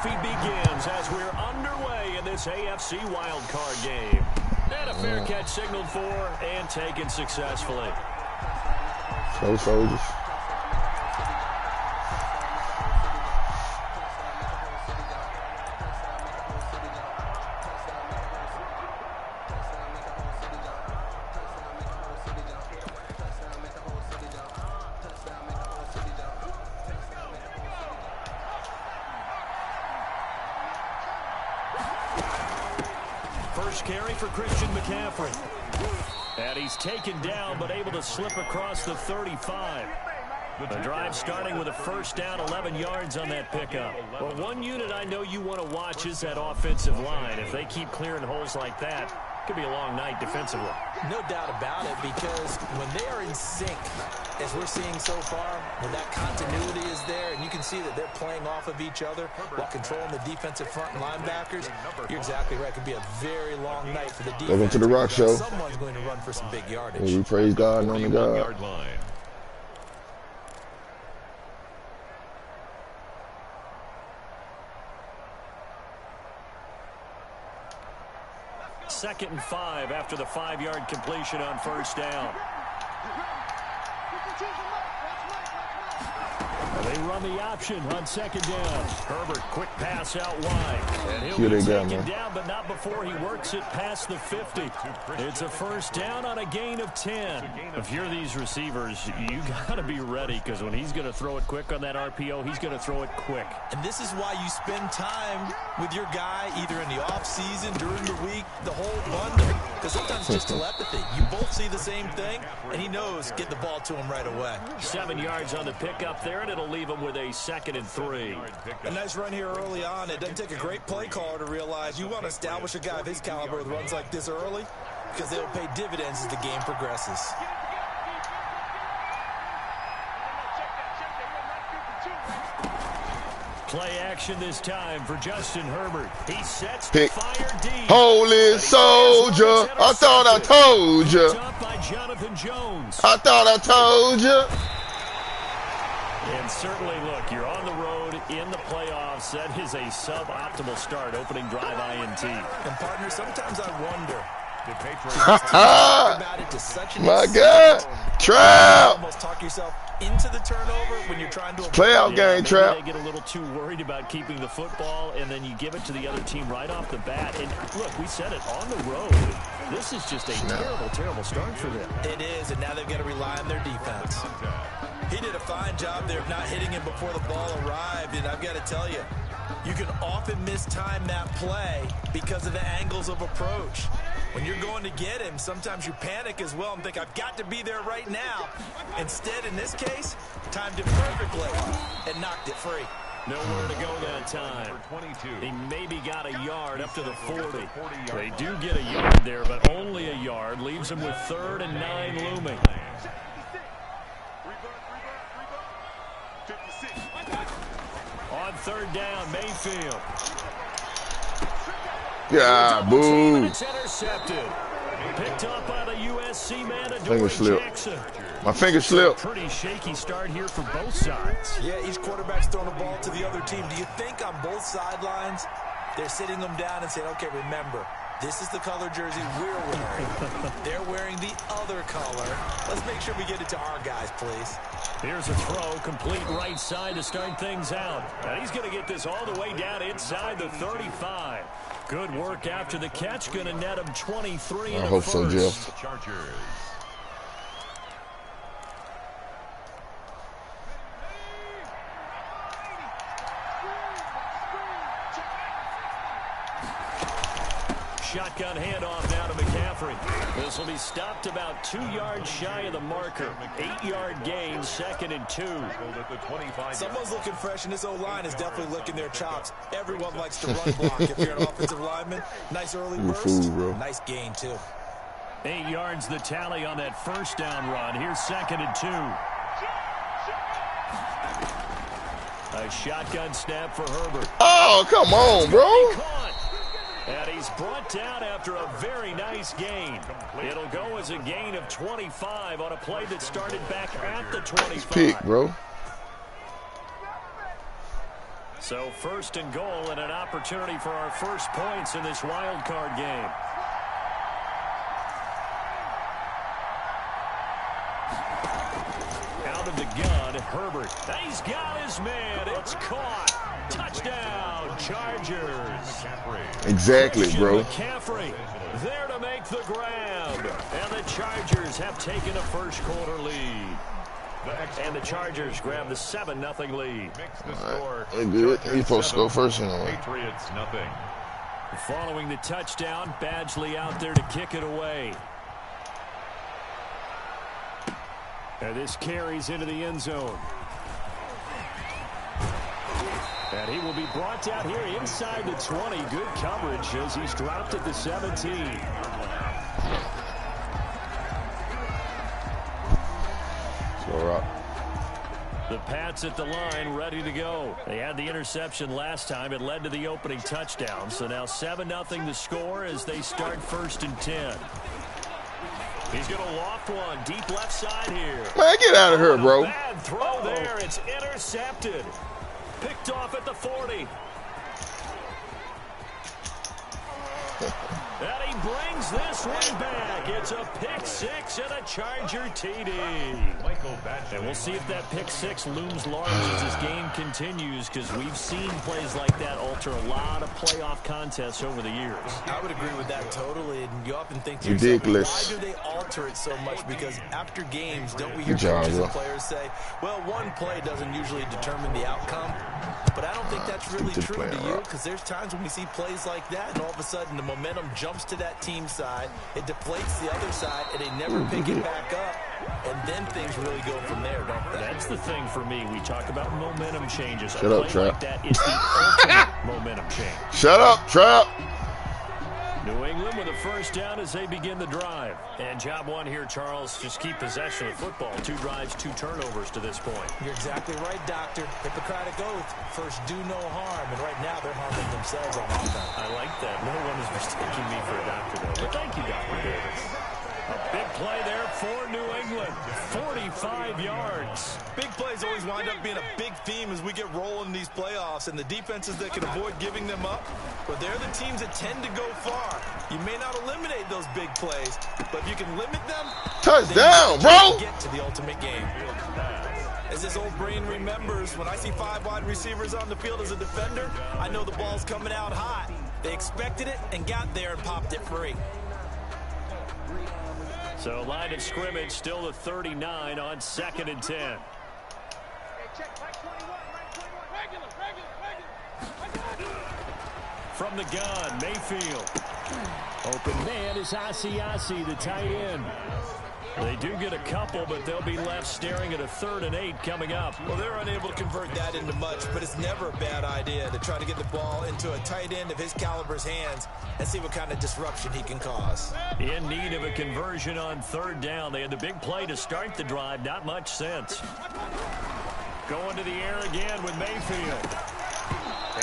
trophy begins as we're underway in this AFC wildcard game. And a fair catch signaled for and taken successfully. Slow soldiers. First carry for Christian McCaffrey. And he's taken down, but able to slip across the 35. The drive starting with a first down, 11 yards on that pickup. Well, one unit I know you want to watch is that offensive line. If they keep clearing holes like that, it could be a long night defensively. No doubt about it, because when they are in sync, as we're seeing so far, when that continuity is there, and you can see that they're playing off of each other while controlling the defensive front and linebackers, you're exactly right. It could be a very long night for the defense. Welcome to the Rock Show. Someone's going to run for some big yardage. We praise God and honor God. Second and 5 after the 5-yard completion on first down. They run the option on second down. Herbert, quick pass out wide. And he'll be taken down, but not before he works it past the 50. It's a first down on a gain of 10. If you're these receivers, you got to be ready, because when he's going to throw it quick on that RPO, he's going to throw it quick. And this is why you spend time with your guy, either in the offseason, during the week, the whole bundle. Because sometimes it's just telepathy. You both see the same thing, and he knows get the ball to him right away. 7 yards on the pickup there, and it'll leave him with a 2nd and 3. A nice run here early on. It doesn't take a great play caller to realize you want to establish a guy of his caliber with runs like this early, because they'll pay dividends as the game progresses. Play action this time for Justin Herbert. He sets Pick. fire deep. Holy soldier. I thought I told you. By Jonathan Jones. I thought I told you. And certainly, look, you're on the road in the playoffs. That is a suboptimal start, opening drive INT. And, partner, sometimes I wonder. My God. Trap. Almost talk yourself into the turnover when you're trying to play out game, Trap. They get a little too worried about keeping the football, and then you give it to the other team right off the bat. And look, we said it, on the road, this is just a terrible start for them. It is, and now they've got to rely on their defense. He did a fine job there of not hitting him before the ball arrived, and I've got to tell you, you can often mistime that play because of the angles of approach. When you're going to get him, sometimes you panic as well and think, I've got to be there right now. Instead, in this case, timed it perfectly and knocked it free. Nowhere to go that time. He maybe got a yard up to the 40. They do get a yard there, but only a yard. Leaves him with 3rd and 9 looming. On 3rd down, Mayfield. Yeah, boo. It's intercepted. Picked up by the USC man, Finger slip. Jackson. My finger slipped. Pretty shaky start here for both sides. Yeah, each quarterback's throwing a ball to the other team. Do you think on both sidelines they're sitting them down and saying, okay, remember, this is the color jersey we're wearing. They're wearing the other color. Let's make sure we get it to our guys, please. Here's a throw, complete right side to start things out. And he's going to get this all the way down inside the 35. Good work after the catch. Going to net him 23 in the first. I hope so, Jeff. Shotgun handoff now to McCaffrey. This will be stopped about 2 yards shy of the marker. 8-yard gain, 2nd and 2. Someone's looking fresh, and this O-line is definitely licking their chops. Everyone likes to run block. If you're an offensive lineman, nice early burst. Nice gain, too. 8 yards the tally on that first down run. Here's 2nd and 2. A shotgun snap for Herbert. Oh, come on, bro. And he's brought down after a very nice gain. It'll go as a gain of 25 on a play that started back at the 25. Pick, bro. So first and goal and an opportunity for our first points in this wild card game. Out of the gun, Herbert. He's got his man. It's caught. Touchdown, Chargers. Exactly, bro. McCaffrey there to make the grab. And the Chargers have taken a first quarter lead. And the Chargers grab the 7-0 lead. Right. Good. He's supposed to go first anyway. Patriots nothing. Following the touchdown, Badgley out there to kick it away. And this carries into the end zone. And he will be brought down here inside the 20. Good coverage as he's dropped at the 17. sirROC. The Pats at the line, ready to go. They had the interception last time. It led to the opening touchdown. So now 7-0 the score as they start first and 10. He's going to loft one deep left side here. Man, get out of here, bro. Bad throw there. It's intercepted. Picked off at the 40. And he brings this one back. It's a pick six and a Charger TD. And we'll see if that pick six looms large as this game continues, because we've seen plays like that alter a lot of playoff contests over the years. I would agree with that totally. And you often think to Ridiculous. yourself, why do they alter it so much? Because after games, don't we hear Good job, coaches bro. and players say, well, one play doesn't usually determine the outcome. But I don't think that's really Good true play, to you, Rock. because there's times when we see plays like that, and all of a sudden the momentum jumps to that team side, it deflates the other side, and they never pick it back up, and then things really go from there, don't they? That's the thing for me. We talk about momentum changes. Shut up, play Trap. like that is the ultimate momentum change. Shut up, Trap. New England with a first down as they begin the drive. And job one here, Charles, just keep possession of football. 2 drives, 2 turnovers to this point. You're exactly right, Doctor. Hippocratic oath. First, do no harm. And right now, they're harming themselves on offense. I like that. No one is mistaking me for a doctor, though. But thank you, Dr. Davis. A big play there for New England. 45 yards. Big plays always wind up being a big theme as we get rolling in these playoffs, and the defenses that can avoid giving them up, but they're the teams that tend to go far. You may not eliminate those big plays, but if you can limit them, Touchdown, then you bro. get to the ultimate game. As this old brain remembers, when I see 5 wide receivers on the field as a defender, I know the ball's coming out hot. They expected it and got there and popped it free. So line of scrimmage still the 39 on 2nd and 10. From the gun, Mayfield. Open man is Asiasi, the tight end. They do get a couple, but they'll be left staring at a 3rd and 8 coming up. Well, they're unable to convert that into much, but it's never a bad idea to try to get the ball into a tight end of his caliber's hands and see what kind of disruption he can cause. In need of a conversion on 3rd down. They had the big play to start the drive. Not much sense. Going to the air again with Mayfield.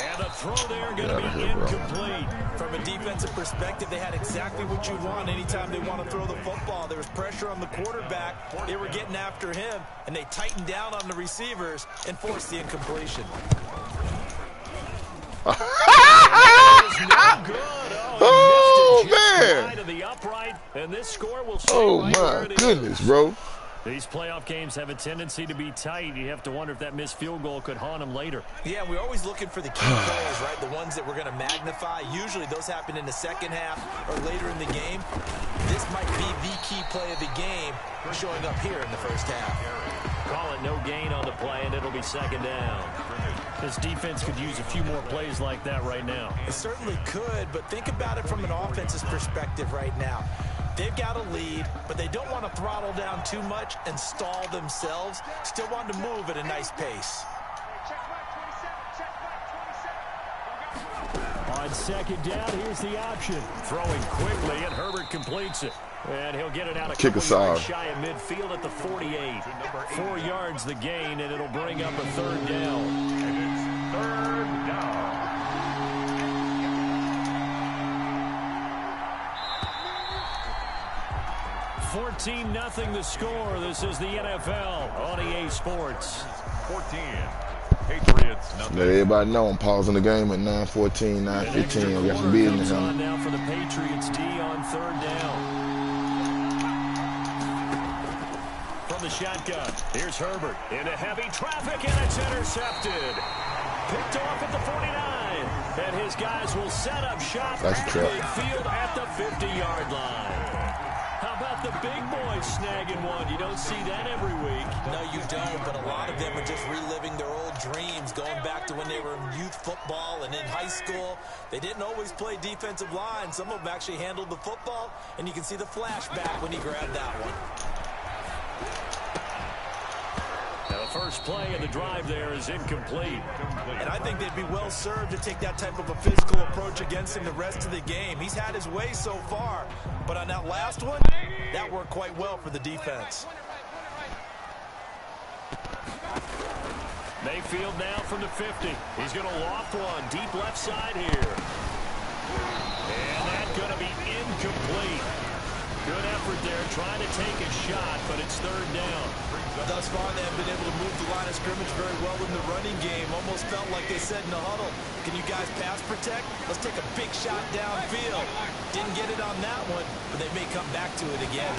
And the throw there going to be incomplete. From a defensive perspective, they had exactly what you want anytime they want to throw the football. There was pressure on the quarterback. They were getting after him, and they tightened down on the receivers and forced the incompletion. Oh, man. To the upright, and this score will stay Oh, right where my it goodness, is. bro. These playoff games have a tendency to be tight. You have to wonder if that missed field goal could haunt them later. Yeah, we're always looking for the key plays, right? The ones that we're going to magnify. Usually those happen in the second half or later in the game. This might be the key play of the game showing up here in the first half. Call it no gain on the play, and it'll be 2nd down. This defense could use a few more plays like that right now. It certainly could, but think about it from an offense's perspective right now. They've got a lead, but they don't want to throttle down too much and stall themselves. Still want to move at a nice pace. On 2nd down, here's the option. Throwing quickly, and Herbert completes it. And he'll get it out a Kick couple aside. yards shy of midfield at the 48. 4 yards the gain, and it'll bring up a 3rd down. 14-0 the score. This is the NFL on EA Sports. 14. Patriots, nothing. Let everybody know I'm pausing the game at 9:14, 9:15. We got some business on here. now for the Patriots D on third down. From the shotgun, here's Herbert into heavy traffic, and it's intercepted. Picked off at the 49, and his guys will set up shop That's at midfield at the 50-yard line. How about the big boys snagging one? You don't see that every week. No, you don't, but a lot of them are just reliving their old dreams, going back to when they were in youth football and in high school. They didn't always play defensive line. Some of them actually handled the football, and you can see the flashback when he grabbed that one. Now, the first play of the drive there is incomplete. And I think they'd be well served to take that type of a physical approach against him the rest of the game. He's had his way so far, but on that last one, that worked quite well for the defense. Mayfield now from the 50. He's going to loft one deep left side here. And that's going to be incomplete. Good effort there trying to take a shot, but it's third down. Thus far, they have been able to move the line of scrimmage very well in the running game. Almost felt like they said in the huddle, can you guys pass protect? Let's take a big shot downfield. Didn't get it on that one, but they may come back to it again.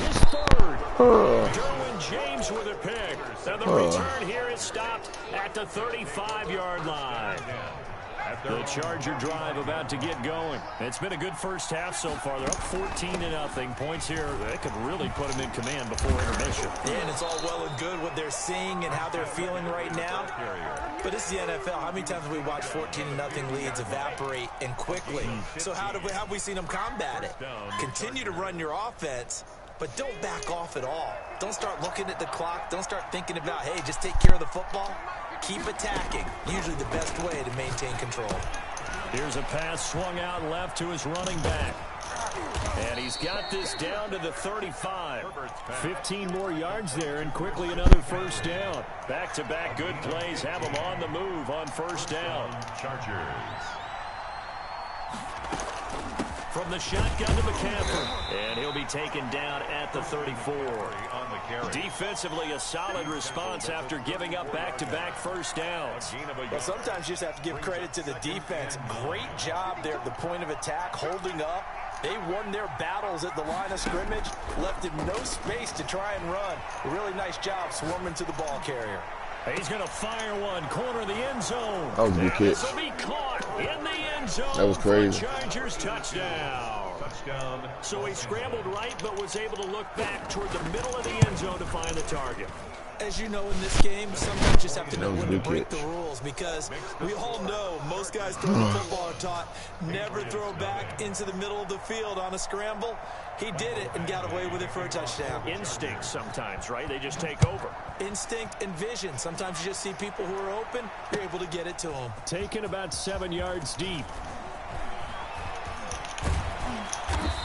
His third. Derwin James with a pick. And the return here is stopped at the 35-yard line. The Charger drive about to get going. It's been a good first half so far. They're up 14-0. Points here, they could really put them in command before intermission. Yeah, and it's all well and good what they're seeing and how they're feeling right now. But it's the NFL. How many times have we watched 14-0 leads evaporate and quickly? So how have we seen them combat it? Continue to run your offense, but don't back off at all. Don't start looking at the clock. Don't start thinking about, hey, just take care of the football. Keep attacking. Usually the best way to maintain control. Here's a pass swung out left to his running back. And he's got this down to the 35. 15 more yards there and quickly another first down. Back-to-back good plays have him on the move on first down. Chargers. From the shotgun to McCaffrey. And he'll be taken down at the 34. Defensively, a solid response after giving up back-to-back first downs. Well, sometimes you just have to give credit to the defense. Great job there at the point of attack, holding up. They won their battles at the line of scrimmage, left him no space to try and run. A really nice job swarming to the ball carrier. He's going to fire one, corner of the end zone. That was a good catch. This will be caught in the end zone. That was crazy. For Chargers touchdown. So he scrambled right, but was able to look back toward the middle of the end zone to find the target. As you know, in this game, sometimes you just have to know when to break the rules, because we all know most guys throwing the football are taught never throw back into the middle of the field on a scramble. He did it and got away with it for a touchdown. Instinct sometimes, right? They just take over. Instinct and vision. Sometimes you just see people who are open, you're able to get it to them. Taken about 7 yards deep.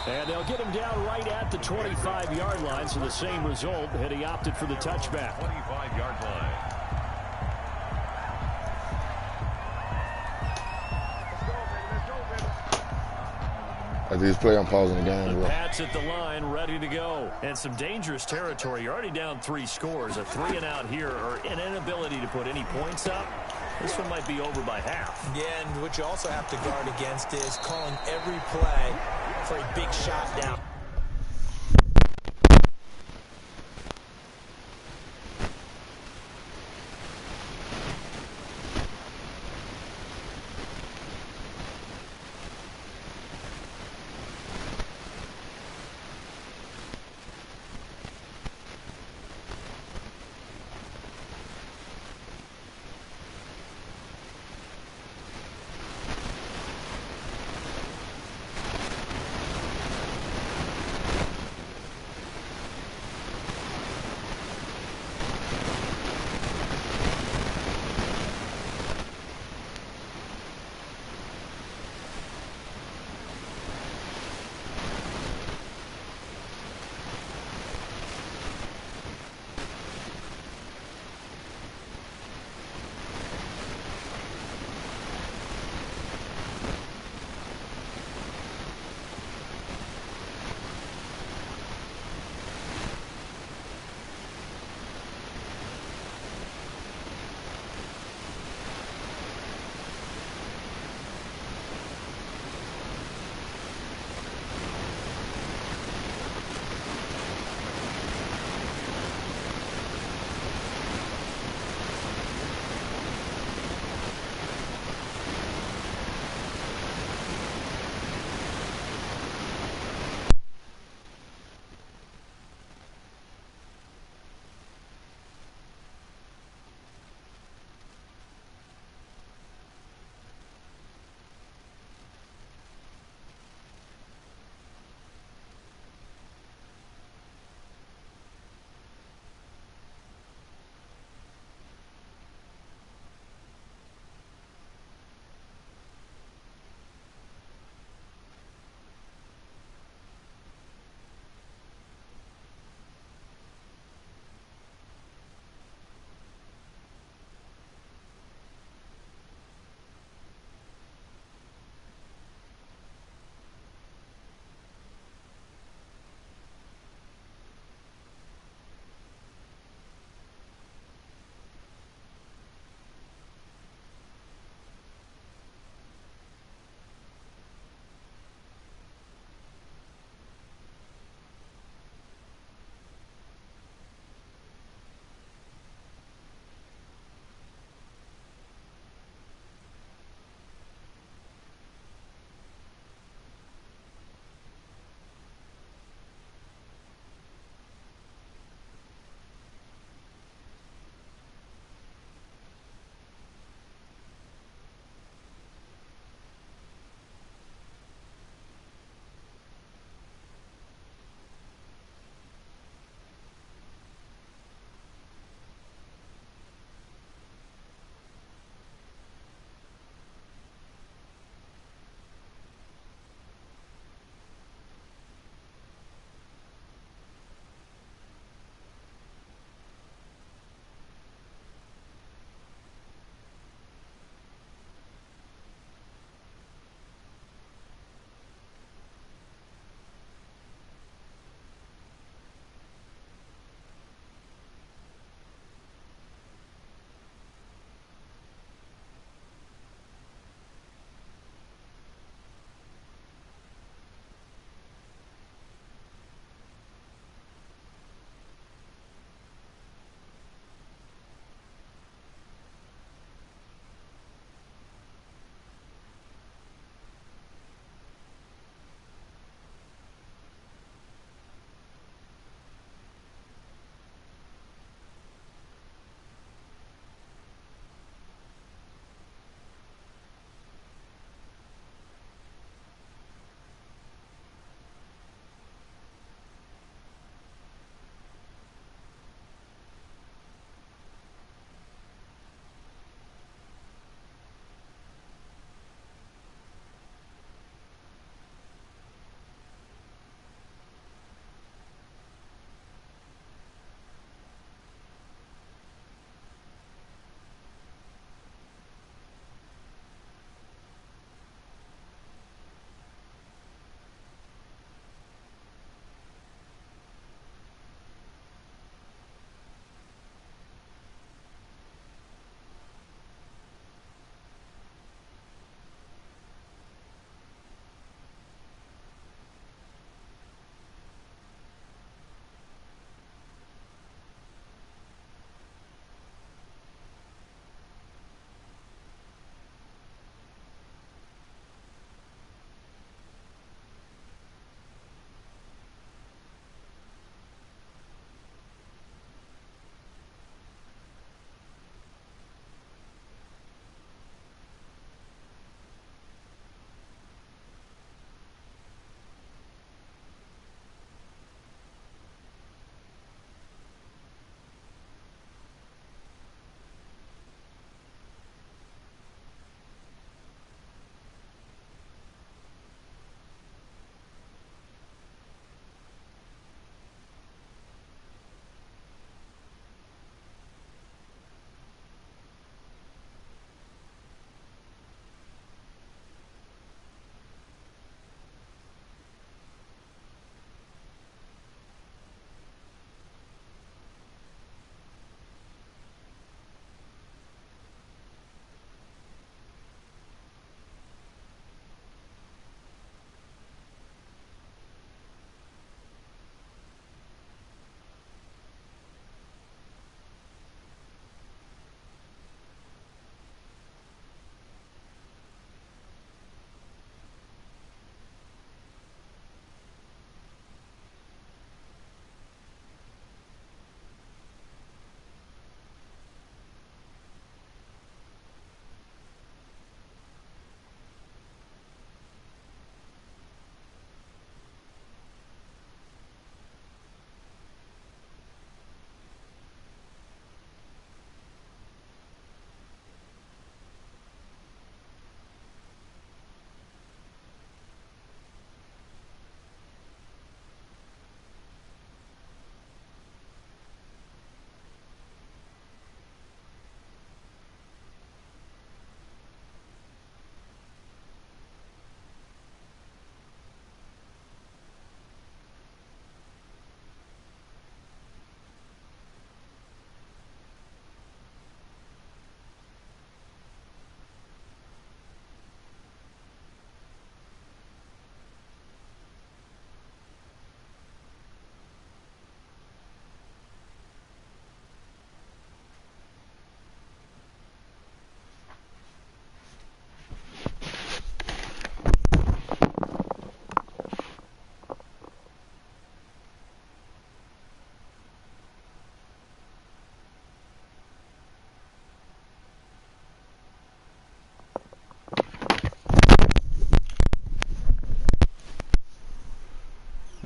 And they'll get him down right at the 25-yard line, so the same result, and he opted for the touchback. 25-yard line. After this play, I'm pausing the game. The Pats at the line, ready to go. And some dangerous territory. You're already down 3 scores. A 3-and-out here, or an inability to put any points up. This one might be over by half. Yeah, and what you also have to guard against is calling every play for a big shot down.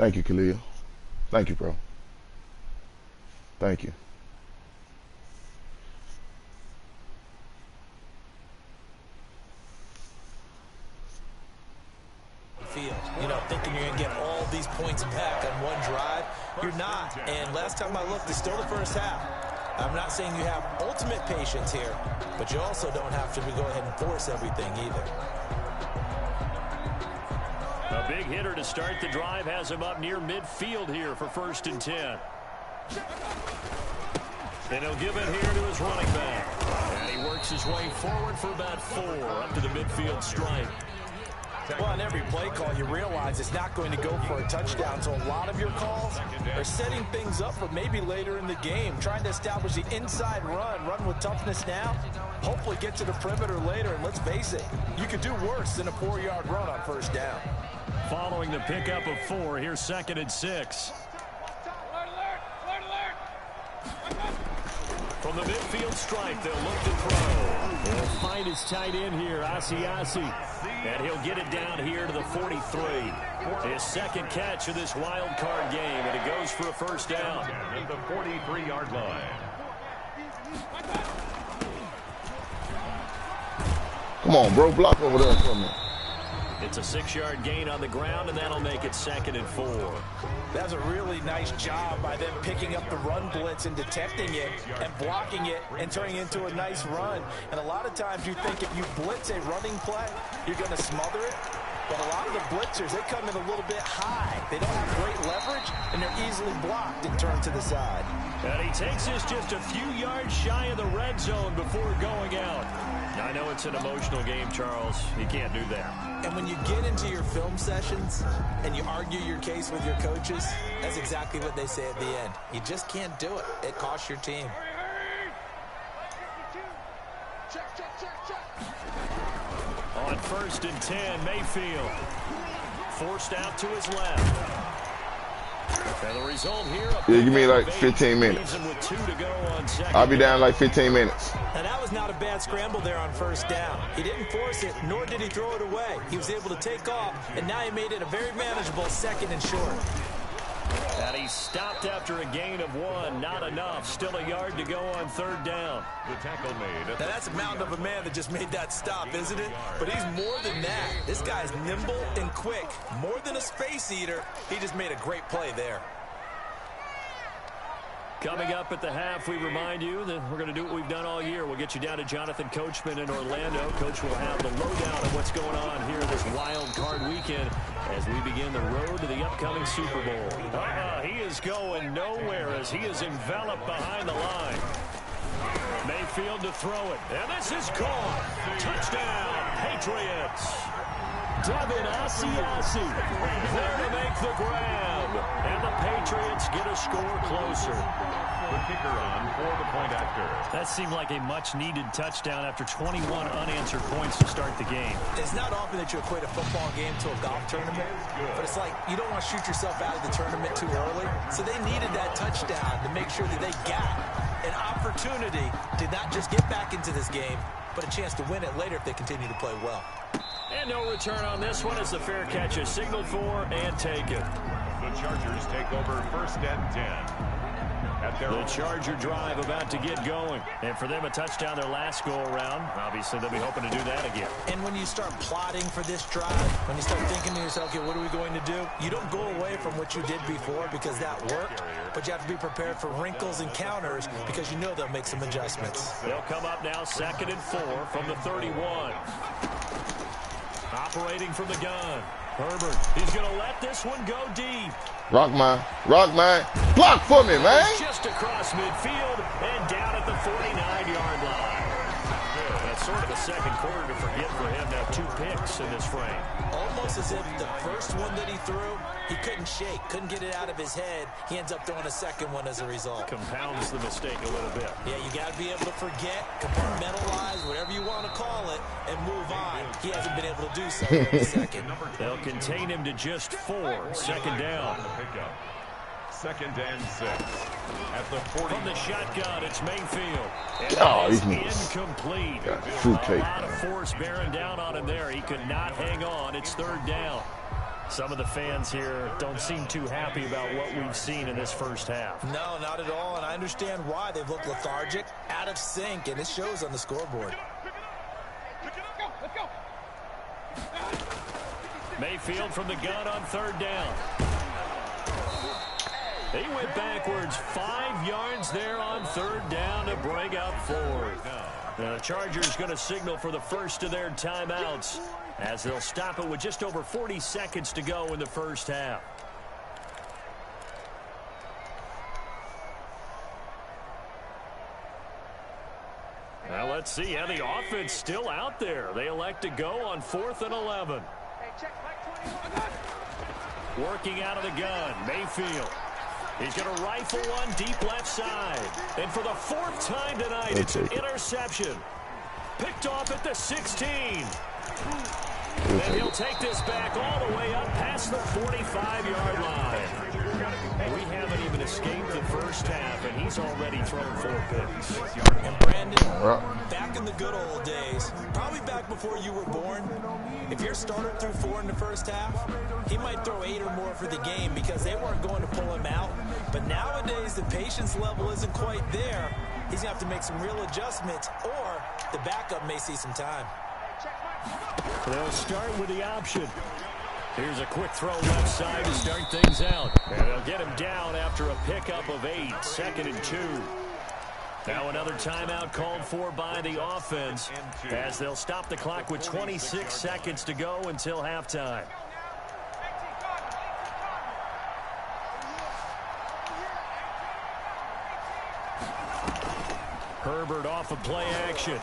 Thank you, Khalil. Thank you, bro. Thank you. Field, you know, thinking you're going to get all these points back on one drive. You're not. And last time I looked, it's still the first half. I'm not saying you have ultimate patience here, but you also don't have to go ahead and force everything either. A big hitter to start the drive has him up near midfield here for 1st and 10. And he'll give it here to his running back. And he works his way forward for about 4 up to the midfield stripe. Well, on every play call, you realize it's not going to go for a touchdown, so a lot of your calls are setting things up for maybe later in the game, trying to establish the inside run with toughness now, hopefully get to the perimeter later, and let's face it, you could do worse than a 4-yard run on 1st down. Following the pickup of 4, here's 2nd and 6. From the midfield stripe, they'll look to throw. They'll find his tight end here, Asiasi. And he'll get it down here to the 43. His 2nd catch of this wild card game, and it goes for a 1st down. At the 43-yard line. Come on, bro. Block over there for me. It's a 6-yard gain on the ground, and that'll make it 2nd and 4. That's a really nice job by them picking up the run blitz and detecting it and blocking it and turning it into a nice run. And a lot of times you think if you blitz a running play, you're going to smother it. But a lot of the blitzers, they come in a little bit high. They don't have great leverage, and they're easily blocked and turned to the side. And he takes this just a few yards shy of the red zone before going out. I know it's an emotional game, Charles. You can't do that. And when you get into your film sessions and you argue your case with your coaches, that's exactly what they say at the end. You just can't do it. It costs your team. On 1st and 10, Mayfield forced out to his left. And the result here, yeah, give me like 15 minutes. With 2 to go on 2nd. I'll be down like 15 minutes. And that was not a bad scramble there on 1st down. He didn't force it, nor did he throw it away. He was able to take off, and now he made it a very manageable 2nd and short. And he stopped after a gain of 1. Not enough. Still a yard to go on 3rd down. The tackle made. Now that's a mountain of a man that just made that stop, isn't it? But he's more than that. This guy's nimble and quick. More than a space eater. He just made a great play there. Coming up at the half, we remind you that we're going to do what we've done all year. We'll get you down to Jonathan Coachman in Orlando. Coach will have the lowdown of what's going on here this wild card weekend as we begin the road to the upcoming Super Bowl. He is going nowhere as he is enveloped behind the line. Mayfield to throw it. And this is caught. Touchdown, Patriots. Devin Asiasi there to make the grab. And the Patriots get a score closer. The kicker on for the point after. That seemed like a much-needed touchdown after 21 unanswered points to start the game. It's not often that you equate a football game to a golf tournament, but it's like you don't want to shoot yourself out of the tournament too early. So they needed that touchdown to make sure that they got an opportunity to not just get back into this game, but a chance to win it later if they continue to play well. And no return on this one as the fair catch is signaled for and taken. The Chargers take over 1st and 10. The Charger drive about to get going. And for them, a touchdown their last go-around. Obviously, they'll be hoping to do that again. And when you start plotting for this drive, when you start thinking to yourself, okay, what are we going to do? You don't go away from what you did before because that worked, but you have to be prepared for wrinkles and counters because you know they'll make some adjustments. They'll come up now 2nd and 4 from the 31. Operating from the gun. Herbert, he's going to let this one go deep. Rock mine. Block for me, man. Just across midfield and down at the 49-yard line. That's sort of a second quarter to forget for him. Now 2 picks in this frame. Almost as if the first one that he threw, he couldn't shake, couldn't get it out of his head. He ends up throwing a second one as a result. Compounds the mistake a little bit. Yeah, you got to be able to forget, compartmentalize, whatever you want to call it, and move on. He hasn't been able to do so in the second. They'll contain him to just 4. 2nd down. 2nd and 6. At the 40. From the shotgun, it's Mayfield. He's incomplete. A lot of force bearing down on him there. He could not hang on. It's 3rd down. Some of the fans here don't seem too happy about what we've seen in this first half. No, not at all, and I understand why. They've looked lethargic, out of sync, and it shows on the scoreboard. Mayfield from the gun on third down. He went backwards 5 yards there on third down to bring up fourth. Now the Chargers going to signal for the first of their timeouts as they'll stop it with just over 40 seconds to go in the first half. Well, let's see how the offense still out there. They elect to go on 4th and 11. Working out of the gun, Mayfield. He's going to rifle one deep left side. And for the 4th time tonight, it's an interception. Picked off at the 16. And he'll take this back all the way up past the 45-yard line. We haven't even escaped the first half, and he's already thrown 4 picks. And Brandon, back in the good old days, probably back before you were born, if your starter threw 4 in the first half, he might throw 8 or more for the game because they weren't going to pull him out. But nowadays, the patience level isn't quite there. He's going to have to make some real adjustments, or the backup may see some time. They'll start with the option. Here's a quick throw left side to start things out. And they'll get him down after a pickup of 8, 2nd and 2. Now another timeout called for by the offense as they'll stop the clock with 26 seconds to go until halftime. Herbert off of play action.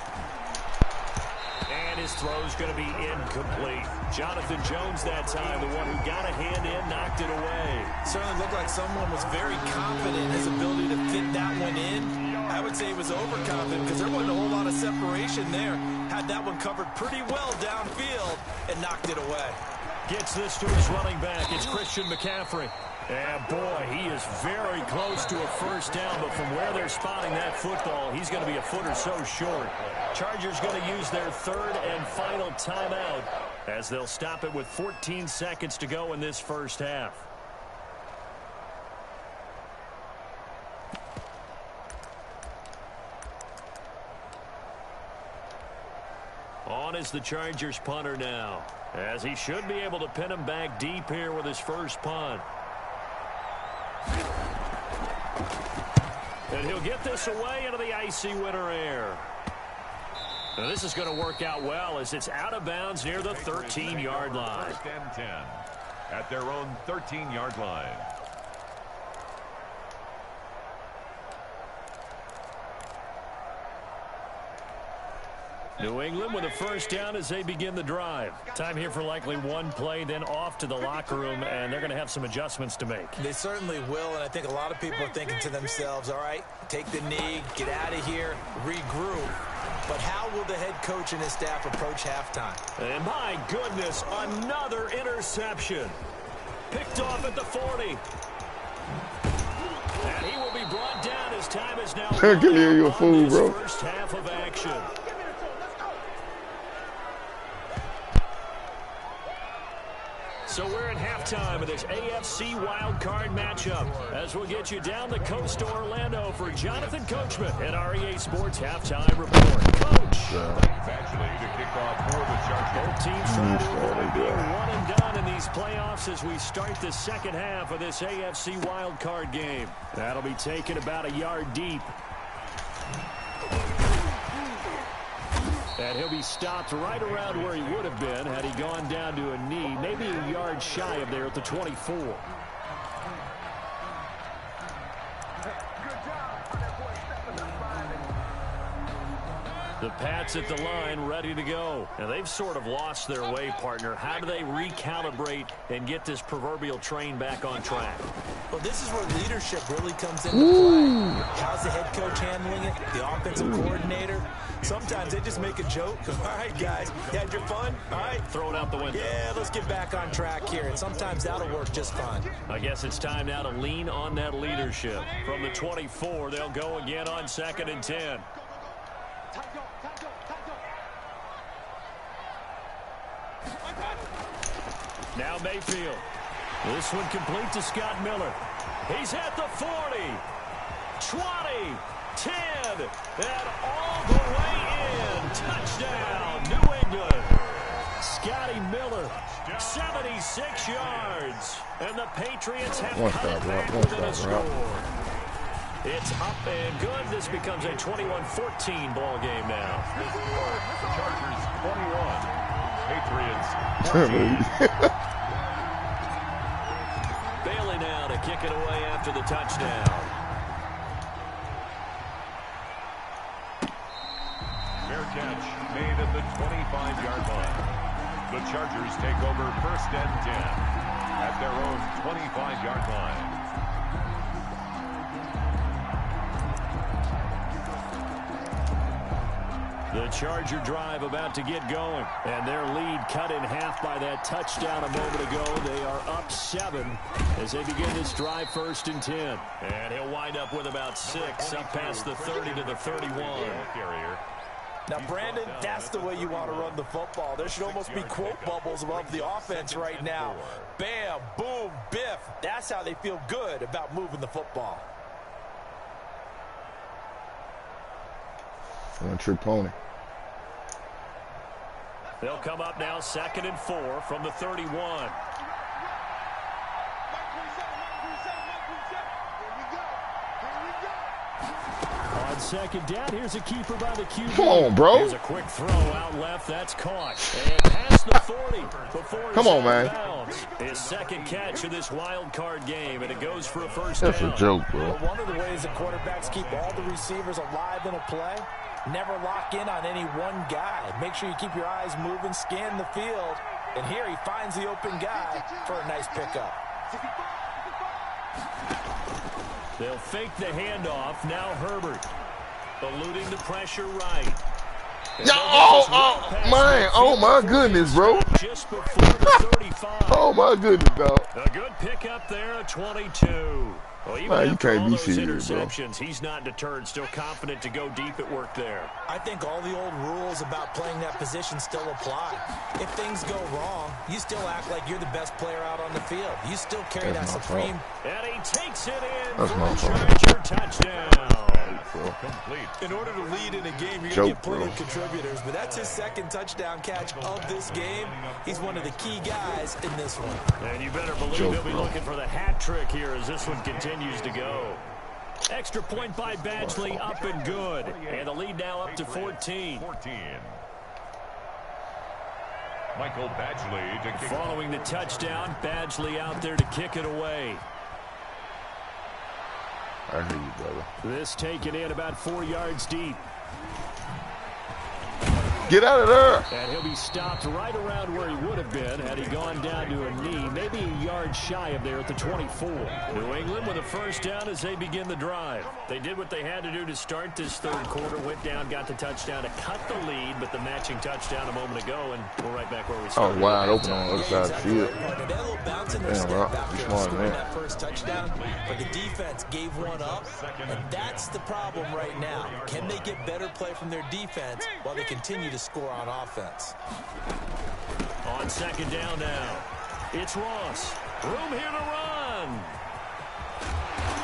And his throw's going to be incomplete. Jonathan Jones that time, the one who got a hand in, knocked it away. Certainly looked like someone was very confident in his ability to fit that one in. I would say he was overconfident because there wasn't a whole lot of separation there. Had that one covered pretty well downfield and knocked it away. Gets this to his running back. It's Christian McCaffrey. And boy, he is very close to a first down, but from where they're spotting that football, he's going to be a foot or so short. Chargers going to use their 3rd and final timeout as they'll stop it with 14 seconds to go in this first half. On is the Chargers punter now, as he should be able to pin him back deep here with his first punt. And he'll get this away into the icy winter air. Now this is going to work out well as it's out of bounds near the 13-yard line. 1st and 10 at their own 13-yard line. New England with a first down as they begin the drive. Time here for likely one play, then off to the locker room, and they're going to have some adjustments to make. They certainly will, and I think a lot of people are thinking to themselves, all right, take the knee, get out of here, regroup. But how will the head coach and his staff approach halftime? And my goodness, another interception. Picked off at the 40. And he will be brought down as time is now you a fool, bro. First half of action. So we're at halftime of this AFC wildcard matchup as we'll get you down the coast to Orlando for Jonathan Coachman at REA Sports Halftime Report. Coach. Actually, to kick off for the Chargers. Both teams trying to avoid being one and done in these playoffs as we start the second half of this AFC wildcard game. That'll be taken about a yard deep. And he'll be stopped right around where he would have been had he gone down to a knee, maybe a yard shy of there at the 24. The Pats at the line ready to go. Now they've sort of lost their way, partner. How do they recalibrate and get this proverbial train back on track? Well, this is where leadership really comes into play. How's the head coach handling it? The offensive coordinator? Sometimes they just make a joke. All right, guys, you had your fun? All right. Throw it out the window. Yeah, let's get back on track here. And sometimes that'll work just fine. I guess it's time now to lean on that leadership. From the 24, they'll go again on 2nd and 10. Now Mayfield. This one complete to Scott Miller. He's at the 40, 20, 10, and all the way in. Touchdown, New England. Scotty Miller, 76 yards. And the Patriots have cut it back within a score. It's up and good. This becomes a 21-14 ball game now. The Chargers 21, Patriots 14. Bailey now to kick it away after the touchdown. Fair catch made at the 25-yard line. The Chargers take over 1st and 10 at their own 25-yard line. The Charger drive about to get going, and their lead cut in half by that touchdown a moment ago. They are up 7 as they begin this drive 1st and 10. And he'll wind up with about 6 up past the 30 to the 31. Now, Brandon, that's the way you want to run the football. There should almost be quote bubbles above the offense right now. Bam, boom, biff. That's how they feel good about moving the football. One-trick pony. They'll come up now 2nd and 4 from the 31. On 2nd down, here's a keeper by the QB. Come on, bro. Here's a quick throw out left. That's caught. And past the 40 before Come on, man. Bounds. His 2nd catch of this wild card game, and it goes for a 1st That's down. a joke, bro. Well, one of the ways that quarterbacks keep all the receivers alive in a play, never lock in on any one guy. Make sure you keep your eyes moving, scan the field. And here he finds the open guy for a nice pickup. They'll fake the handoff. Now Herbert eluding the pressure right. Man. Oh, my goodness, bro. Just before the 35. Oh, my goodness, dog. A good pickup there at 22. Well, even Man, you after can't all be those serious, bro. interceptions, he's not deterred, still confident to go deep at work there. I think all the old rules about playing that position still apply. If things go wrong, you still act like you're the best player out on the field. You still carry that supreme. And he takes it in That's for my a fault. Charger touchdown. Complete. In order to lead in a game, you're going to Joke, get plenty bro. of contributors, but that's his 2nd touchdown catch of this game. He's one of the key guys in this one. And you better believe Joke, he'll be bro. looking for the hat trick here as this one continues to go. Extra point by Badgley, up and good. And the lead now up to 14. Michael Badgley to kick. Following the touchdown, Badgley out there to kick it away. I hear you, brother. This taken in about 4 yards deep. Get out of there. And he'll be stopped right around where he would have been had he gone down to a knee, maybe a yard shy of there at the 24. New England with a 1st down as they begin the drive. They did what they had to do to start this 3rd quarter, went down, got the touchdown to cut the lead, but the matching touchdown a moment ago, and we're right back where we started. Oh, wide open on the other side of the field. That little bounce in their Damn, step bro. after You smart, scoring man. that 1st touchdown, but the defense gave one up, and that's the problem right now. Can they get better play from their defense while they continue to score on offense? On 2nd down now, it's Ross. Room here to run.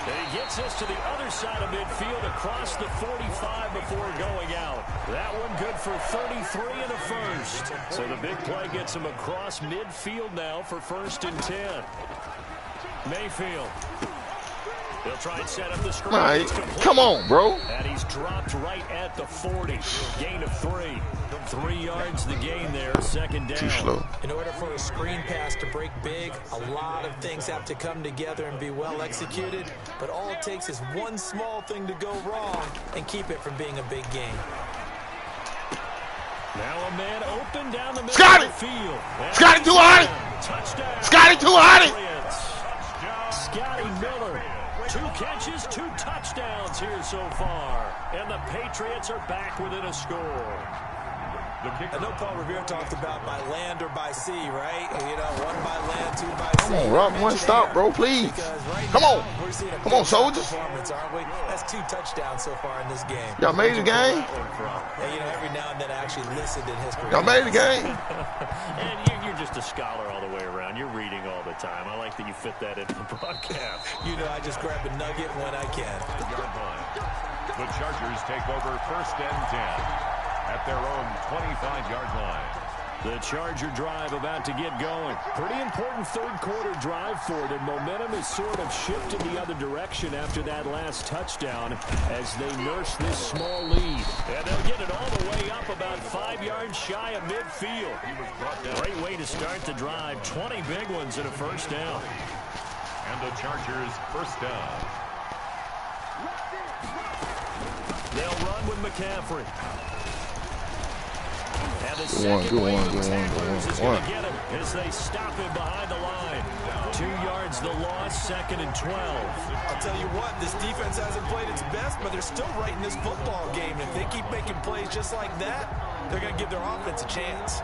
And he gets us to the other side of midfield across the 45 before going out. That one good for 33 and a 1st. So the big play gets him across midfield now for 1st and 10. Mayfield. They'll try and set up the screen. Man, come on, bro. And he's dropped right at the 40. Gain of 3. 3 yards the gain there, 2nd down. Too slow. In order for a screen pass to break big, a lot of things have to come together and be well executed. But all it takes is one small thing to go wrong and keep it from being a big game. Now a man open down the middle Scotty! of the field. That's Scotty too high! Touchdown. Scotty too high! Scotty Miller. 2 catches, 2 touchdowns here so far. And the Patriots are back within a score. I know Paul Revere talked about by land or by sea, right? You know, 1 by land, 2 by sea. Come on, Rob. One stop, bro, please. Come on. Come on, soldiers. Performance, aren't we? That's 2 touchdowns so far in this game. Y'all made the game. And, you know, every now and then I actually listened in history. Y'all made the game. And you're just a scholar all the way around. You're reading all the time. I like that you fit that into the broadcast. You know, I just grab a nugget when I can. The Chargers take over 1st and 10 at their own 25-yard line. The Charger drive about to get going. Pretty important third-quarter drive for them. Momentum has sort of shifted the other direction after that last touchdown as they nurse this small lead. And they'll get it all the way up about 5 yards shy of midfield. Great way to start the drive. 20 big ones and a first down. And the Chargers first down. They'll run with McCaffrey. And the Go on, second go wave on, of go on, tacklers go is on, going go to get him as they stop him behind the line. 2 yards the loss, 2nd and 12. I'll tell you what, this defense hasn't played its best, but they're still right in this football game. If they keep making plays just like that, they're going to give their offense a chance.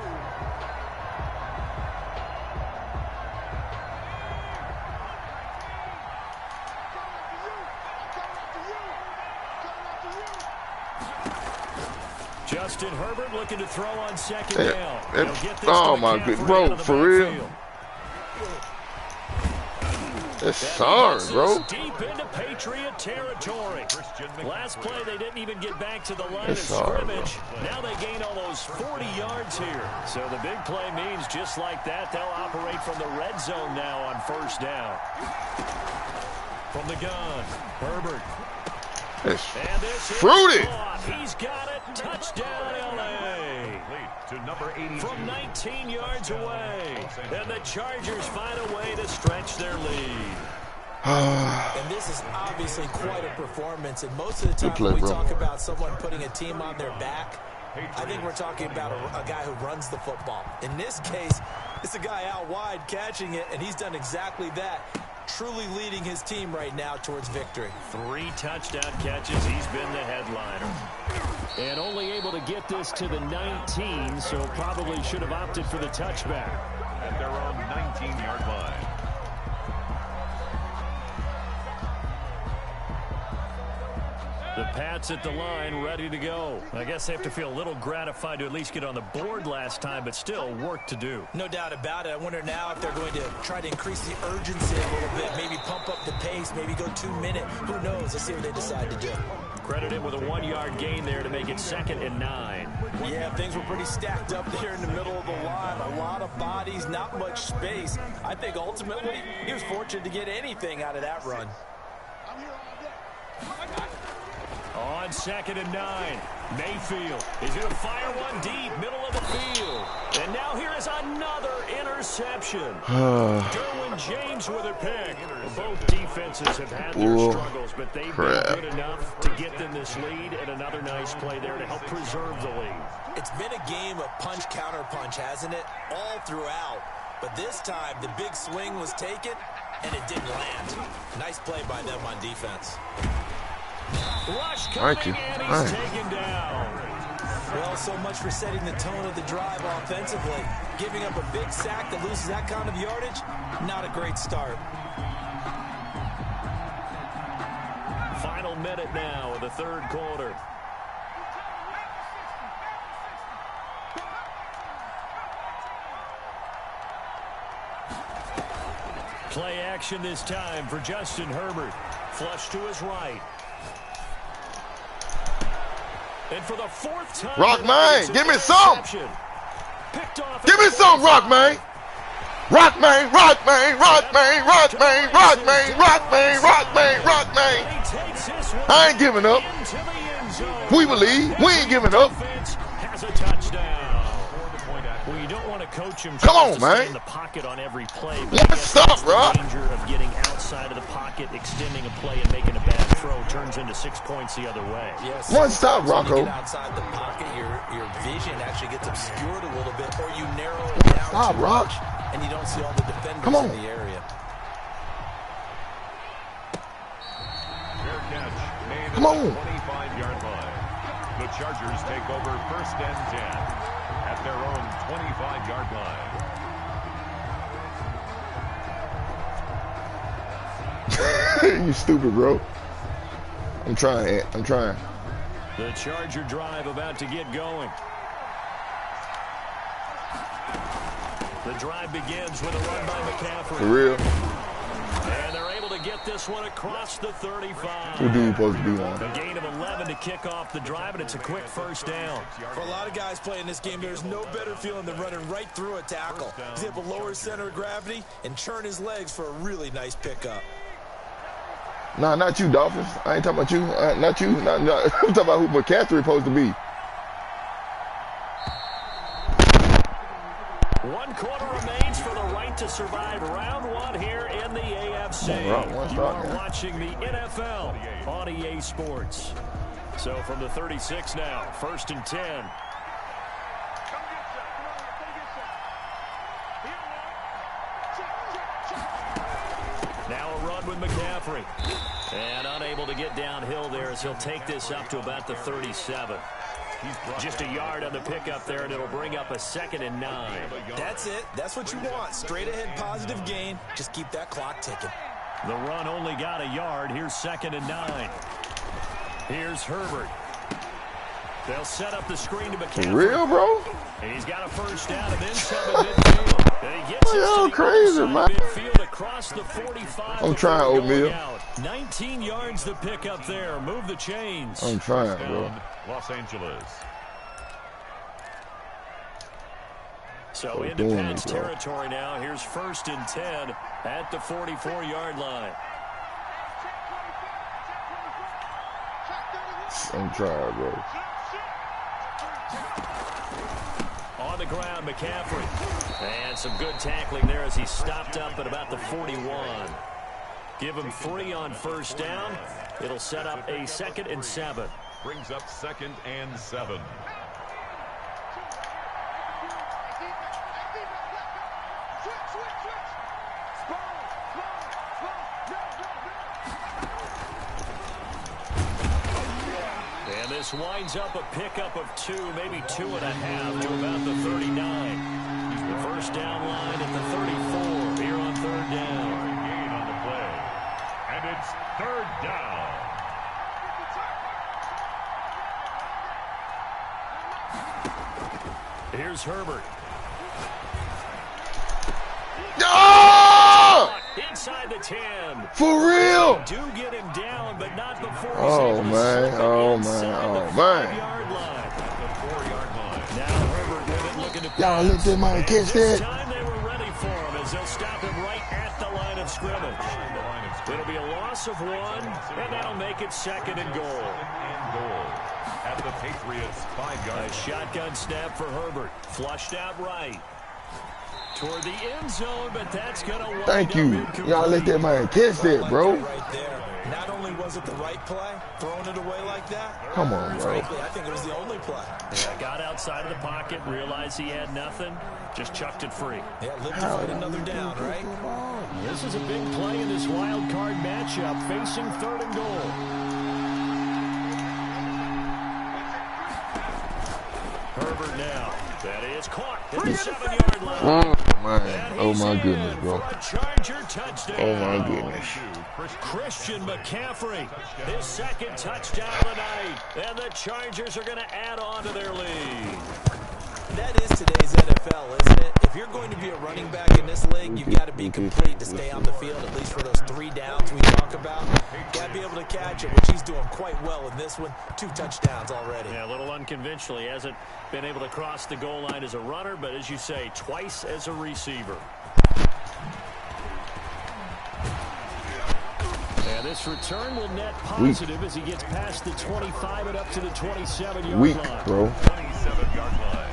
Justin Herbert looking to throw on 2nd down. Oh my good, bro, for real. It's sorry, bro. Deep into Patriot territory. Last play, they didn't even get back to the line of sorry, scrimmage. Now they gain almost 40 yards here. So the big play means just like that, they'll operate from the red zone now on 1st down. From the gun, Herbert. It's And this fruity. He's got it. Touchdown, L.A. To number 82. From 19 yards away. And the Chargers find a way to stretch their lead. And this is obviously quite a performance. And most of the time when we talk about someone putting a team on their back, I think we're talking about a guy who runs the football. In this case, it's a guy out wide catching it, and he's done exactly that. Truly leading his team right now towards victory. 3 touchdown catches. He's been the headliner. And only able to get this to the 19, so probably should have opted for the touchback. At their own 19-yard line. The Pats at the line, ready to go. I guess they have to feel a little gratified to at least get on the board last time, but still work to do. No doubt about it. I wonder now if they're going to try to increase the urgency a little bit, maybe pump up the pace, maybe go 2-minute. Who knows? Let's see what they decide to do. Credit him with a 1-yard gain there to make it 2nd and 9. Yeah, things were pretty stacked up there in the middle of the line. A lot of bodies, not much space. I think ultimately he was fortunate to get anything out of that run. On 2nd and 9, Mayfield is going to fire one deep, middle of the field. And now here is another interception. Derwin James with a pick. Both defenses have had their struggles, but they've been good enough to get them this lead, and another nice play there to help preserve the lead. It's been a game of punch-counter-punch, hasn't it? All throughout. But this time, the big swing was taken, and it didn't land. Nice play by them on defense. Rush coming, and he's taken down. Well, so much for setting the tone of the drive offensively. Giving up a big sack that loses that kind of yardage, not a great start. Final minute now of the 3rd quarter. Play action this time for Justin Herbert. Flush to his right. And for the 4th time, Rock man, give me some. Give me some, Rock man. Rock man, Rock man, Rock man, Rock man, Rock man, Rock man, Rock man, Rock man. I ain't giving up. We believe. We ain't giving up. Has a touchdown. Well, you don't want to coach him. Come on, man. In the pocket on every play. What's up, Rock? Danger of getting outside of the pocket, extending a play, and making a bad throw turns into 6 points the other way. Yes. One stop, Rocco. When you get outside the pocket, your vision actually gets obscured a little bit, or you narrow it down stop, too Rock. much, and you don't see all the defenders Come on. in the area. Fair catch made Come at on. the 25-yard line. The Chargers take over 1st and 10 at their own 25-yard line. You stupid, bro. I'm trying. I'm trying. The Charger drive about to get going. The drive begins with a run by McCaffrey. For real. And they're able to get this one across the 35. Who do we supposed to be on? A gain of 11 to kick off the drive, and it's a quick first down. For a lot of guys playing this game, there's no better feeling than running right through a tackle. He's able to lower his center of gravity and churn his legs for a really nice pickup. Nah, not you, Dolphins. I ain't talking about you. Not you. I'm talking about who McCaffrey supposed to be. 1 quarter remains for the right to survive round 1 here in the AFC. You are watching the NFL on EA Sports. So from the 36 now, 1st and 10. Now a run with McCaffrey. And unable to get downhill there as he'll take this up to about the 37. Just a yard on the pickup there, and it'll bring up a 2nd and 9. That's it. That's what you want. Straight ahead positive gain. Just keep that clock ticking. The run only got a yard. Here's 2nd and 9. Here's Herbert. They'll set up the screen to McCaffrey. For real, bro? And he's got a first down and then 7 midfield. And he gets y'all crazy, man. Midfield across the 45. I'm trying, Oatmeal. 19 yards to pick up there. Move the chains. I'm trying, bro. Los Angeles. So into Pats territory now. Here's 1st and 10 at the 44-yard line. I'm trying, bro. On the ground, McCaffrey. And some good tackling there as he stopped up at about the 41. Give him 3 on first down. It'll set up a 2nd and 7. Brings up 2nd and 7. And this winds up a pickup of 2, maybe 2.5 to about the 39. The first down line at the 34 here on 3rd down. Gain on the play. And it's 3rd down. Here's Herbert. Oh! Inside the 10. For real? Do get him down, but not before he's Oh, able to man. slip Oh, inside man. the Oh, man. 5-yard line. The 4-yard line. Now Herbert with it, looking to Y'all let that man catch this that. time they were ready for him as they'll stop him right at the line of scrimmage. It'll be a loss of 1, and that'll make it 2nd and goal. And goal at the Patriots' 5-yard line. A shotgun snap for Herbert. Flushed out right. Toward the end zone, but that's going to wind Thank up you. incomplete. Y'all let that man catch that, bro. Right there. Not only was it the right play, throwing it away like that. Come on, bro. Frankly, I think it was the only play. Yeah, got outside of the pocket, realized he had nothing, just chucked it free. Yeah, live to fight another down, right? This is a big play in this wild card matchup, facing 3rd and goal. Herbert now. That is caught at the 7-yard line. Oh, man. Oh, my goodness, bro. For a Charger touchdown. Oh, my goodness. Christian McCaffrey, his 2nd touchdown of the night. And the Chargers are going to add on to their lead. That is today's NFL, isn't it? If you're going to be a running back in this league, you've got to be complete to stay on the field, at least for those 3 downs we talk about. Got to be able to catch it, which he's doing quite well in this one. 2 touchdowns already. Yeah, a little unconventional. He hasn't been able to cross the goal line as a runner, but as you say, twice as a receiver. And this return will net positive as he gets past the 25 and up to the 27-yard Weak, line. bro. 27-yard line.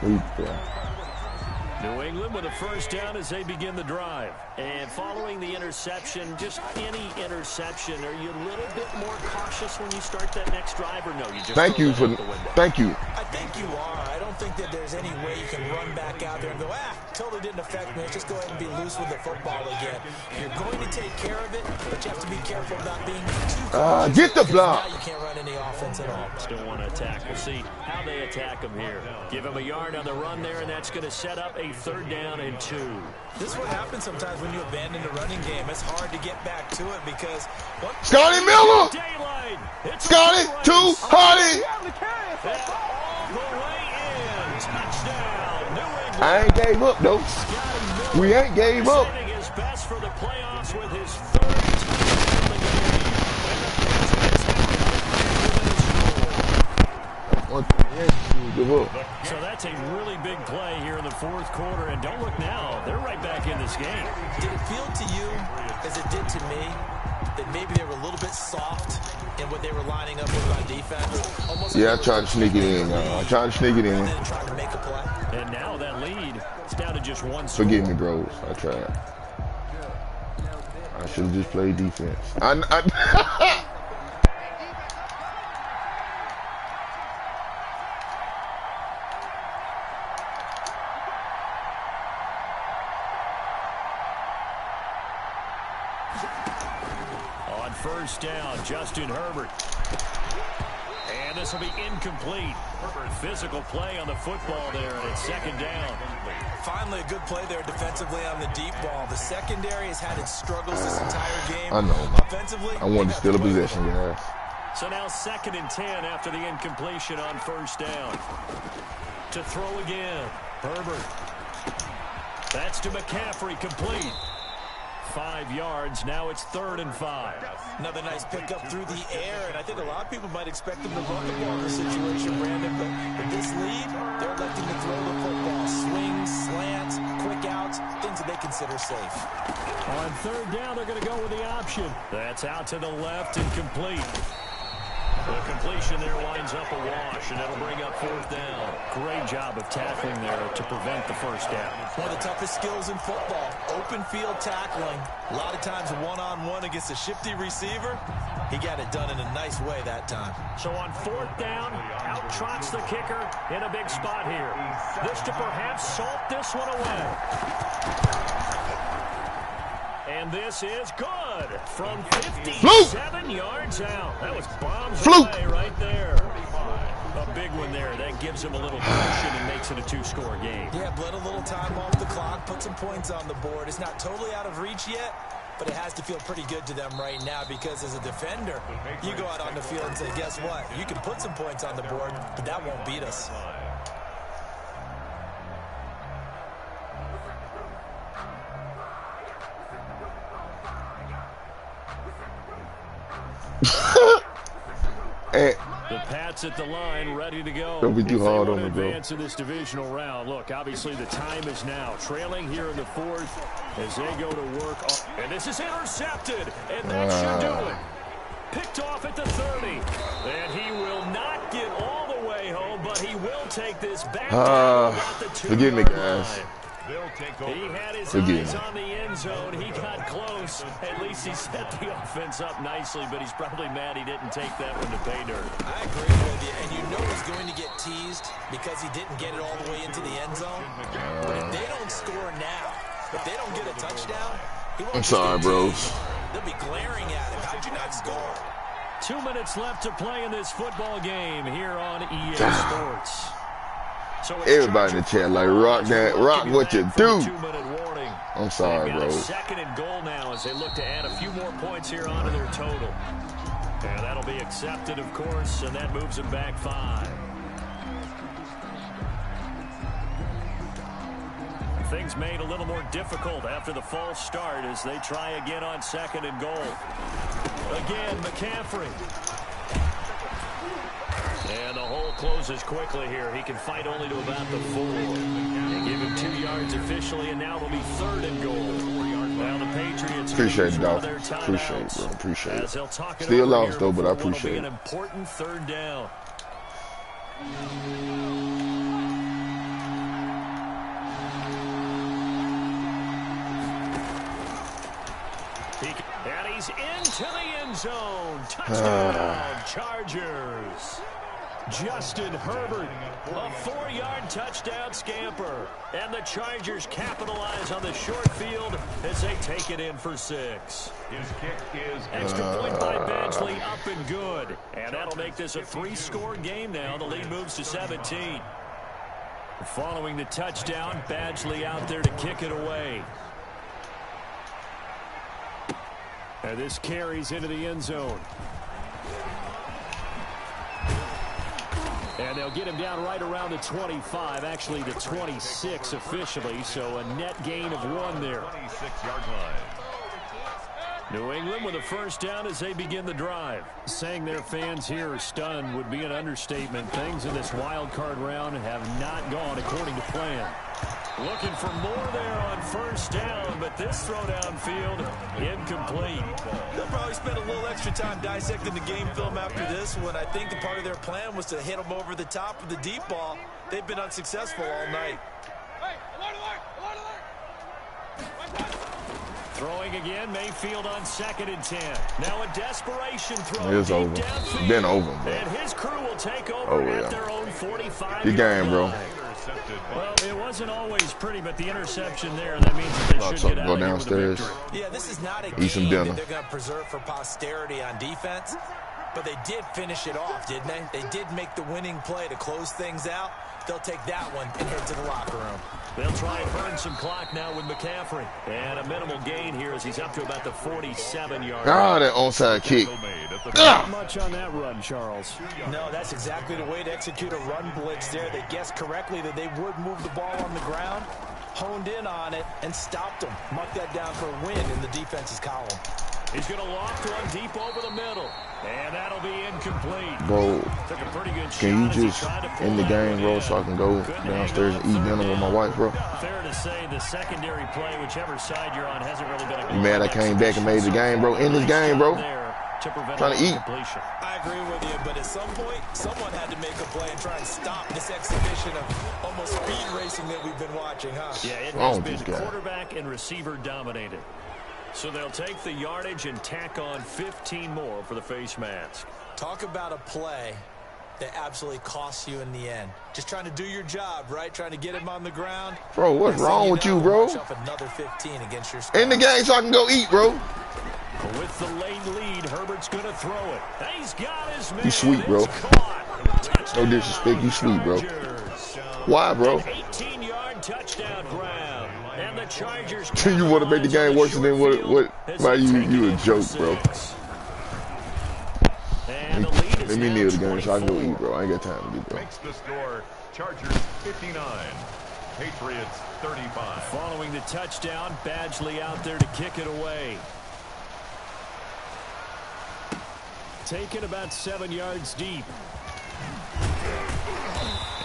Weak, bro. New England with a first down as they begin the drive. And following the interception, just any interception, are you a little bit more cautious when you start that next drive, or no? You just Thank you for. Thank you. I think you are. I don't think that there's any way you can run back out there and go, totally didn't affect me. Let's just go ahead and be loose with the football again. You're going to take care of it, but you have to be careful about being too cautious. Get the block. Now you can't run any offense at all. Still want to attack. We'll see how they attack him here. Give him a yard on the run there, and that's going to set up a 3rd down and 2. This is what happens sometimes when you abandon the running game. It's hard to get back to it because... Scotty Miller! Daylight. Scotty to Hardy! All the way in. Touchdown, New I ain't gave up, though. We ain't gave up. His best for the playoffs with his third touchdown in the game. So that's a really big play here in the fourth quarter. And don't look now. They're right back in this game. Did it feel to you, as it did to me, that maybe they were a little bit soft in what they were lining up with on defense? Almost yeah, I tried to sneak it in. I tried to sneak it in. And then trying to make a play. And now that lead is down to just one score. Forgive me, bros. I tried. I should have just played defense. On first down, Justin Herbert. And this will be incomplete. Physical play on the football there, and it's second down. Finally, a good play there defensively on the deep ball. The secondary has had its struggles this entire game. I know. Offensively, I wanted to steal a possession, guys. So now 2nd and 10 after the incompletion on first down. To throw again, Herbert. That's to McCaffrey, complete. 5 yards, now it's 3rd and 5. Another nice pickup through the air, and I think a lot of people might expect them to run the ball in this situation, Brandon, but with this lead, they're electing to throw the football. Swings, slants, quick outs, things that they consider safe. On 3rd down, they're going to go with the option. That's out to the left and complete. The completion there winds up a wash, and it'll bring up 4th down. Great job of tackling there to prevent the first down. One of the toughest skills in football, open field tackling. A lot of times one-on-one against a shifty receiver. He got it done in a nice way that time. So on 4th down, out trots the kicker in a big spot here. This to perhaps salt this one away. And this is good from 57 yards out. That was bombs away right there. A big one there. That gives him a little cushion and makes it a 2-score game. Yeah, bled a little time off the clock, put some points on the board. It's not totally out of reach yet, but it has to feel pretty good to them right now because as a defender, you go out on the field and say, guess what? You can put some points on the board, but that won't beat us. The Pats at the line, ready to go. Don't be too hard on the me, bro. Advance in this divisional round. Look, obviously the time is now. Trailing here in the 4th as they go to work. And this is intercepted, and that should do it. Picked off at the 30. And he will not get all the way home, but he will take this back down about the 2-yard forgive me, guys. line. He had his eyes on the end zone. He got close. At least he set the offense up nicely, but he's probably mad he didn't take that one to pay dirt. I agree with you, and you know he's going to get teased because he didn't get it all the way into the end zone. But if they don't score now, if they don't get a touchdown, he won't. I'm sorry, bros. They'll be glaring at him. How'd you not score? 2 minutes left to play in this football game here on EA Sports. So everybody in the chat like, rock that, rock what you do. 2-minute warning. I'm sorry, bro. 2nd and goal now as they look to add a few more points here onto their total. And that'll be accepted, of course, and that moves them back 5. Things made a little more difficult after the false start as they try again on 2nd and goal. Again, McCaffrey. And the hole closes quickly here. He can fight only to about the 4. They give him 2 yards officially, and now it'll be 3rd and goal. Now the Patriots appreciate it, Dolph. Appreciate it, bro. Appreciate it. Still lost, though, but I appreciate it. An important 3rd down. And he's into the end zone. Touchdown, Chargers. Justin Herbert, a 4-yard touchdown scamper. And the Chargers capitalize on the short field as they take it in for 6. His kick is extra point by Badgley, up and good. And that'll make this a 3-score game now. The lead moves to 17. Following the touchdown, Badgley out there to kick it away. And this carries into the end zone. And they'll get him down right around the 25, actually the 26 officially, so a net gain of 1 there. 26-yard line. New England with a first down as they begin the drive. Saying their fans here are stunned would be an understatement. Things in this wild card round have not gone according to plan. Looking for more there on first down, but this throw downfield incomplete. They'll probably spend a little extra time dissecting the game film after this one. I think the part of their plan was to hit them over the top of the deep ball. They've been unsuccessful all night. Throwing again, Mayfield on 2nd and 10. Now a desperation throw. It's over. Downfield. Been over, bro. And his crew will take over at their own 45. Good game, bro. Well, it wasn't always pretty, but the interception there, that means that they should get out go of here downstairs. with a victory. Yeah, this is not a Eat some game dinner. that they're going to preserve for posterity on defense, but they did finish it off, didn't they? They did make the winning play to close things out. They'll take that one and head to the locker room. They'll try and burn some clock now with McCaffrey. And a minimal gain here as he's up to about the 47-yard line. Ah, that onside kick. Not much on that run, Charles. No, that's exactly the way to execute a run blitz there. They guessed correctly that they would move the ball on the ground, honed in on it, and stopped them. Mark that down for a win in the defense's column. He's going to loft one deep over the middle. And that'll be incomplete. Bro, Took a pretty good can you shot just end the game, bro, so I can go downstairs and eat dinner with my wife, bro? Fair to say the secondary play, whichever side you're on, hasn't really been a You mad I came back and made the game, bro? End this game, bro. Trying to eat. I agree with you, but at some point, someone had to make a play and try and stop this exhibition of almost speed racing that we've been watching, huh? Yeah, it has been quarterback and receiver dominated. So they'll take the yardage and tack on 15 more for the face mask. Talk about a play that absolutely costs you in the end. Just trying to do your job, right? Trying to get him on the ground. Bro, what's wrong with you, bro? Another 15 against your End the game so I can go eat, bro. With the late lead, Herbert's going to throw it. He's got his man. You sweet, bro. No disrespect, you sweet, bro. Why, bro? 18-yard touchdown grab. And the Chargers. You want to make the game worse than what you a joke, bro. Let me kneel the game so I can go eat, bro. I ain't got time to be, bro. Makes the score, Chargers 59, Patriots 35. Following the touchdown, Badgley out there to kick it away. Taken about 7 yards deep.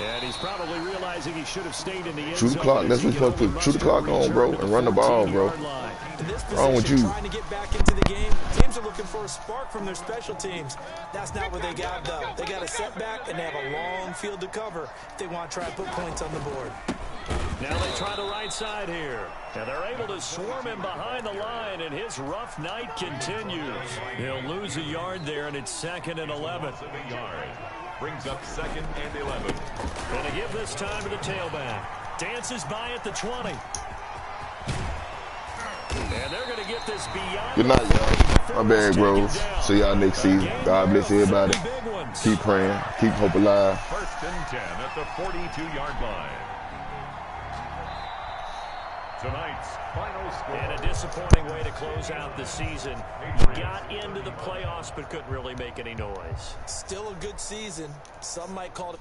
And he's probably realizing he should have stayed in the end zone. Shoot the clock. That's what we're supposed to put. Shoot the clock on, bro, and run the ball, bro. What's wrong with you? Trying to get back into the game. Teams are looking for a spark from their special teams. That's not what they got, though. They got a setback, and they have a long field to cover if they want to try and put points on the board. Now they try the right side here. And they're able to swarm him behind the line, and his rough night continues. He'll lose a yard there, and it's 2nd and 11. Brings up 2nd and 11. Going to give this time to the tailback. Dances by at the 20. And they're going to get this beyond. Good night, y'all. My bad, bros. See y'all next season. God bless everybody. Keep praying. Keep hope alive. 1st and 10 at the 42-yard line. Tonight's final score. And a disappointing way to close out the season. You got into the playoffs but couldn't really make any noise. Still a good season. Some might call it